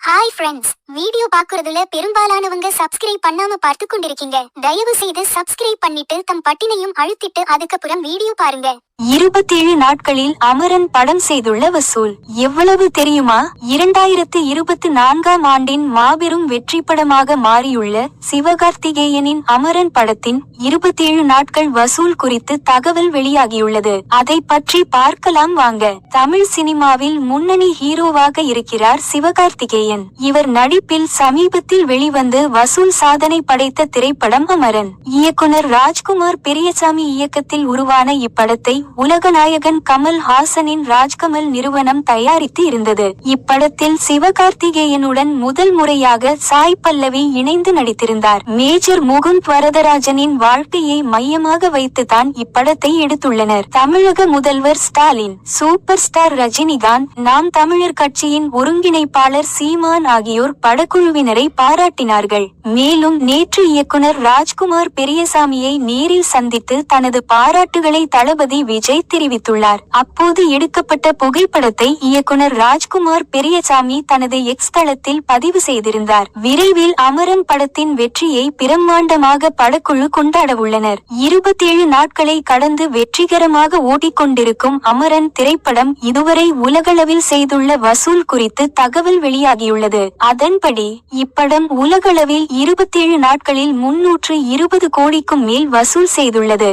Hi friends, video பார்க்கறதுல பெரும்பாலானவங்க subscribe பண்ணாம பார்த்து கொண்டிருக்கீங்க. தயவு செய்து சப்ஸ்கிரைப் பண்ணிட்டு தம் பட்டினையும் அழுத்திட்டு அதுக்கப்புறம் வீடியோ பாருங்க. 27 நாட்களில் அமரன் படம் செய்துள்ள வசூல் எவ்வளவு தெரியுமா? 2024ஆம் ஆண்டின் மாபெரும் வெற்றி படமாக மாறியுள்ள சிவகார்த்திகேயனின் அமரன் படத்தின் 27 நாட்கள் வசூல் குறித்து தகவல் வெளியாகியுள்ளது. அதை பற்றி பார்க்கலாம் வாங்க. தமிழ் சினிமாவில் முன்னணி ஹீரோவாக இருக்கிறார் சிவகார்த்திகேயன். இவர் நடிப்பில் சமீபத்தில் வெளிவந்து வசூல் சாதனை படைத்த திரைப்படம் அமரன். இயக்குனர் ராஜ்குமார் பெரியசாமி இயக்கத்தில் உருவான இப்படத்தை உலகநாயகன் கமல் ஹாசனின் ராஜ்கமல் நிறுவனம் தயாரித்து இருந்தது. இப்படத்தில் சிவகார்த்திகேயனுடன் முதல் முறையாக சாய் பல்லவி இணைந்து நடித்திருந்தார். மேஜர் முகுந்த் வரதராஜனின் வாழ்க்கையை மையமாக வைத்துதான் இப்படத்தை எடுத்துள்ளனர். தமிழக முதல்வர் ஸ்டாலின், சூப்பர் ஸ்டார் ரஜினிகாந்த், நாம் தமிழர் கட்சியின் ஒருங்கிணைப்பாளர் சீமான் ஆகியோர் படக்குழுவினரை பாராட்டினார்கள். மேலும் நேற்று இயக்குனர் ராஜ்குமார் பெரியசாமியை நேரில் சந்தித்து தனது பாராட்டுகளை தளபதி விஜய் தெரிவித்துள்ளார். அப்போது எடுக்கப்பட்ட புகைப்படத்தை இயக்குனர் ராஜ்குமார் பெரியசாமி தனது எக்ஸ் தளத்தில் பதிவு செய்திருந்தார். விரைவில் அமரன் படத்தின் வெற்றியை பிரம்மாண்டமாக படக்குழு கொண்டாட உள்ளனர். 27 நாட்களை கடந்து வெற்றிகரமாக ஓடிக்கொண்டிருக்கும் அமரன் திரைப்படம் இதுவரை உலகளவில் செய்துள்ள வசூல் குறித்து தகவல் வெளியாகியுள்ளது. அதன்படி இப்படம் உலகளவில் 27 நாட்களில் 320 கோடிக்கும் மேல் வசூல் செய்துள்ளது.